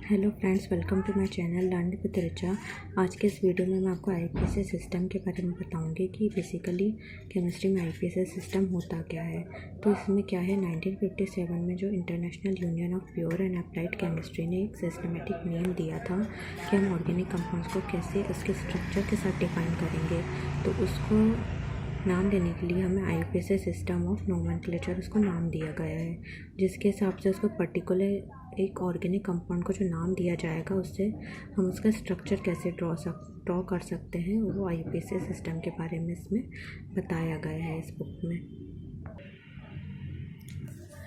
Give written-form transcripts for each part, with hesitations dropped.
Hello friends, welcome to my channel learn with Richa. आज के इस वीडियो में मैं आपको आईपीएस सिस्टम के बारे में बताऊंगी कि बेसिकली केमिस्ट्री में आईपीएस सिस्टम होता क्या है। तो इसमें क्या है, 1957 में जो international union of pure and applied chemistry ने एक सिस्टमेटिक नेम दिया था कि हम ऑर्गेनिक कंपाउंड्स को कैसे उसके स्ट्रक्चर के साथ डिफाइन करेंगे। तो उसको नाम देने के लिए हमें आईपीएस सिस्टम ऑफ नोमेनक्लेचर उसको नाम दिया गया है, जिसके हिसाब से उसको पर्टिकुलर एक ऑर्गेनिक कंपाउंड को जो नाम दिया जाएगा उससे हम उसका स्ट्रक्चर कैसे ड्रॉ कर सकते हैं, वो आईपीएस सिस्टम के बारे में इसमें बताया गया है इस बुक में।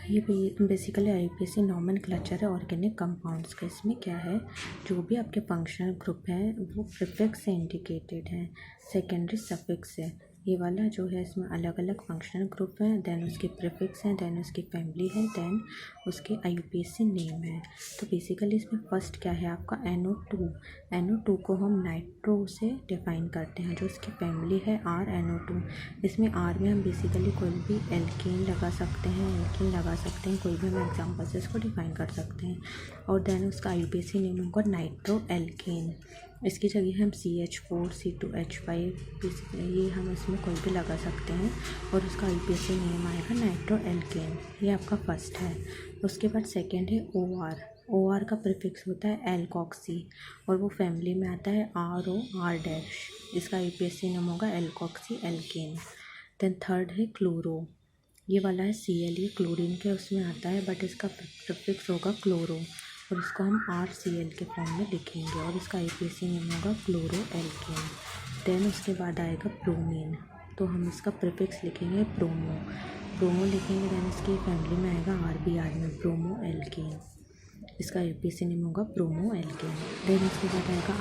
ये बेसिकली आईपीएस नोमेनक्लेचर है ऑर्गेनिक कंपाउंड्स का। इसमें क्या है, जो भी आपके फंक्शनल ग्रुप है वो प्रीफिक्स से इंडिकेटेड है, सेकेंडरी सफिक्स है। ये वाला जो है इसमें अलग अलग फंक्शनल ग्रुप है, देन उसके प्रीफिक्स हैं, देन उसकी फैमिली है, देन उसके आईयूपीएसी नेम है। तो बेसिकली इसमें फर्स्ट क्या है आपका NO2। NO2 को हम नाइट्रो से डिफाइन करते हैं, जो इसकी फैमिली है RNO2। इसमें R में हम बेसिकली कोई भी एल्केन लगा सकते हैं, कोई भी हम एग्जाम्पल से इसको डिफाइन कर सकते हैं। और देन उसका आईयूपीएसी नेम होगा नाइट्रो एल्केन। इसकी जगह हम CH4 C2H5 ये हम इसमें कोई भी लगा सकते हैं और उसका आईयूपीएसी नेम आएगा नाइट्रो एल्केन। ये आपका फर्स्ट है। उसके बाद सेकंड है OR का प्रीफिक्स होता है एल्कोक्सी और वो फैमिली में आता है ROR-। इसका आईयूपीएसी नेम होगा एल्कोक्सी एल्केन। देन थर्ड है क्लोरो। ये वाला है Cl, ये क्लोरीन के उसमें आता है, बट इसका प्रीफिक्स होगा क्लोरो और इसको हम RCl के फॉर्म में लिखेंगे और इसका आईयूपीएसी नेम होगा क्लोरो एल्केन। देन उसके बाद आएगा ब्रोमीन, तो हम इसका प्रीफिक्स लिखेंगे ब्रोमो लिखेंगे। देन इसकी फैमिली में आएगा RBr में ब्रोमो एल्केन, इसका आईयूपीएसी नेम होगा ब्रोमो एल्केन। देन उसके बाद आएगा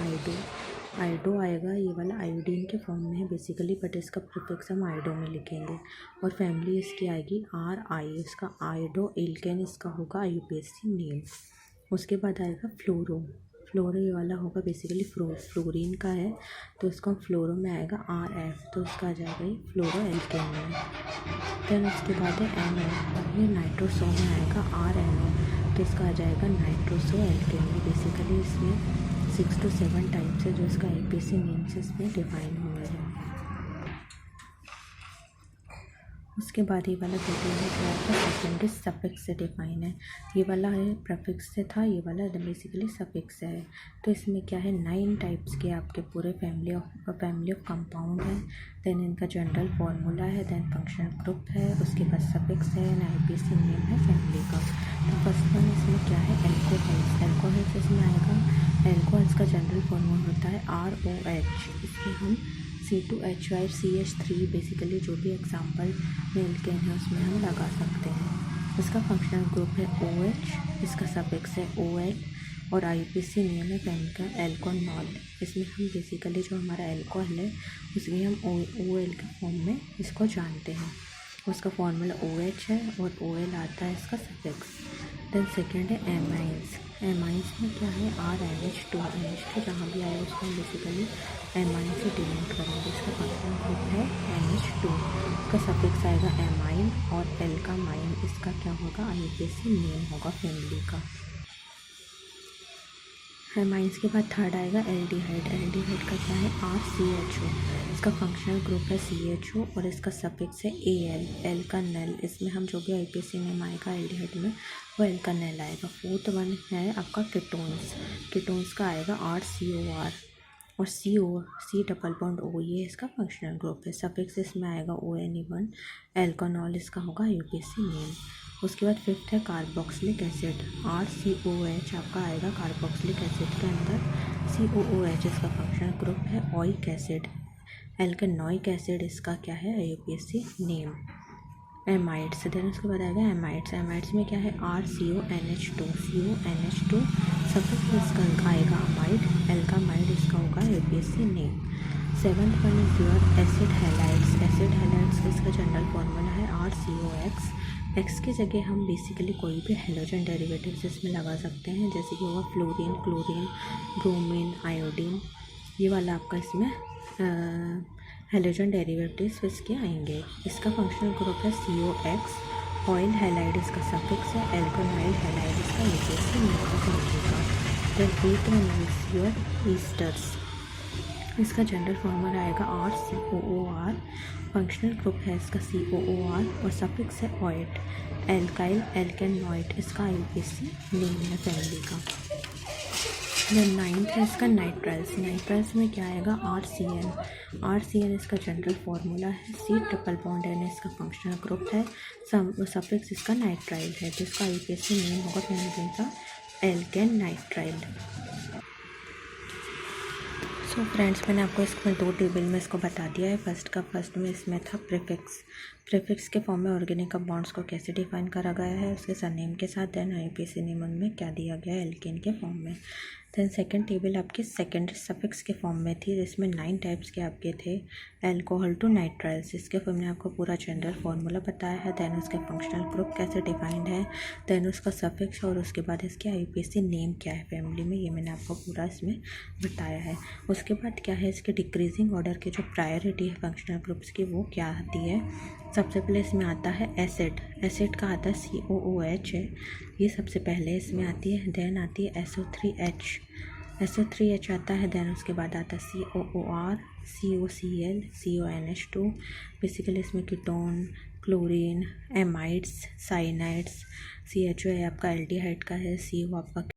आइडो आएगा, ये वाला आयोडीन के फॉर्म में है बेसिकली, बट इसका प्रीफिक्स हम आइडो में लिखेंगे और फैमिली इसकी आएगी RI, इसका आइडो एल्केन इसका होगा आईयूपीएसी नेम। उसके बाद आएगा फ्लोरो ये वाला होगा बेसिकली फ्लोरीन का है, तो इसको हम फ्लोरो में आएगा RF, तो इसका आ जाएगा ये फ्लोरो एल्केन में। देन उसके बाद है NO, ये नाइट्रोसो में आएगा RNO, तो इसका आ जाएगा नाइट्रोसो एल्केन में। बेसिकली इसमें 6 to 7 टाइप्स है जो इसका आईयूपीएसी नेम से इसमें डिफाइन हुआ है। उसके बाद ये वाला जो है जो आपका सेकेंडरी सफिक्स से डिफाइन है। ये वाला है प्रीफिक्स से था, ये वाला बेसिकली सफिक्स है। तो इसमें क्या है, 9 टाइप्स के आपके पूरे फैमिली ऑफ कंपाउंड है। देन इनका जनरल फार्मूला है, देन फंक्शनल ग्रुप है, उसके बाद सफिक्स है, आईयूपीएसी नेम है फैमिली का। तो फर्स्ट वन इसमें क्या है, एल्कोहल्स इसमें आएगा। एल्कोहल्स का जनरल फार्मूला होता है ROH, इसमें हम C2H5 CH3 बेसिकली जो भी एग्जाम्पल मिलते हैं उसमें हम लगा सकते हैं। इसका फंक्शनल ग्रुप है OH, इसका सफिक्स है OL और आईयूपीएसी नेम है फैमिली का एल्कोनॉल। इसमें हम बेसिकली जो हमारा एल्कोहल है उसमें हम OL के फॉर्म में इसको जानते हैं। उसका फॉर्मूला OH है और OL आता है इसका सफिक्स। देन सेकेंड है एमाइंस में क्या है NH2 जहाँ भी आए उसको हम बेसिकली एमाइन से डिनोट करेंगे। इसका फंक्शनल ग्रुप है NH2, इसका सफिक्स आएगा एमाइन और एल्कामाइन, इसका क्या होगा आईयूपीएसी नेम होगा फैमिली का। एमाइंस के बाद थर्ड आएगा एल्डिहाइड का क्या है RCHO, इसका फंक्शनल ग्रुप है CHO और इसका सफिक्स है एल का नेल। इसमें हम जो भी आईयूपीएसी नेम आएगा एल्डिहाइड में वो एल का नेल आएगा। फोर्थ वन है आपका कीटोन्स का आएगा RCOR और C डबल बॉन्ड O, ये इसका फंक्शनल ग्रुप है। सफिक्स इसमें आएगा ONE1, एल्कोनॉल इसका होगा आईयूपीएसी नेम। उसके बाद फिफ्थ है कार्बोक्सिलिक एसिड, RCOH आपका आएगा कार्बोक्सिलिक एसिड के अंदर COOH, इसका फंक्शनल ग्रुप है ओइक एसिड। एल्केनोइक एसिड इसका क्या है आईयूपीएसी नेम। एमाइड्स, देन उसके बाद आएगा एमाइड्स में क्या है RCONH2 सफिक्स इसका आएगा अमाइड, एल्कामाइड इसका होगा IUPAC name. Seventh one is your acid halides इसका जनरल फॉर्मूला है RCOX। एक्स की जगह हम बेसिकली कोई भी हेलोजन डेरिवेटिव्स इसमें लगा सकते हैं, जैसे कि होगा फ्लोरीन, क्लोरीन, ब्रोमीन, आयोडीन। ये वाला आपका इसमें हेलोजन डेरिवेटिव्स इसके आएंगे। इसका फंक्शनल ग्रुप है COX। ऑयल हैलाइड इसका सफिक्स है, एल्कोनाइल हैलाइड इसका आईयूपीएसी नेम का। Then 8th one is your esters. इसका जनरल फॉर्मूला आएगा RCOOR। फंक्शनल ग्रुप है इसका COOR और सफिक्स है OIT, एल्काइल एल्केनॉइड। इसका IUPAC नेम है फैमिली का। देन 9th है इसका नाइट्राइल्स। नाइट्राइल्स में क्या आएगा RCN। RCN इसका जनरल फार्मूला है C ट्रिपल बॉन्ड N इसका फंक्शनल ग्रुप है। सफिक्स इसका नाइट्राइल है जिसका IUPAC नेम होगा फैमिली का एल्केन नाइट्राइल। सो फ्रेंड्स, मैंने आपको इसमें 2 टेबल में इसको बता दिया है। फर्स्ट में इसमें था प्रीफिक्स के फॉर्म में ऑर्गेनिक कंपाउंड्स को कैसे डिफाइन करा गया है उसके सरनेम के साथ। देन IUPAC नेम उनमें क्या दिया गया है एल्केन के फॉर्म में। देन सेकंड टेबल आपकी सेकेंडरी सफिक्स के फॉर्म में थी जिसमें 9 टाइप्स के आपके थे अल्कोहल टू नाइट्राइल्स। इसके फॉर्म में आपको पूरा जनरल फार्मूला बताया है। देन उसके फंक्शनल ग्रुप कैसे डिफाइंड है, देन उसका सफिक्स और उसके बाद इसके IUPAC नेम क्या है फैमिली में, ये मैंने आपको पूरा इसमें बताया है। उसके बाद क्या है इसके डिक्रीजिंग ऑर्डर की जो प्रायोरिटी है फंक्शनल ग्रुप्स की वो क्या आती है। सबसे पहले इसमें आता है एसिड का आता है COOH है, ये सबसे पहले इसमें आती है। देन आती है SO3H आता है। देन उसके बाद आता है COOR, COCl, CONH2। बेसिकली इसमें ketone, chlorine, amides, cyanides. CHO है आपका एल्डिहाइड का है, CO आपका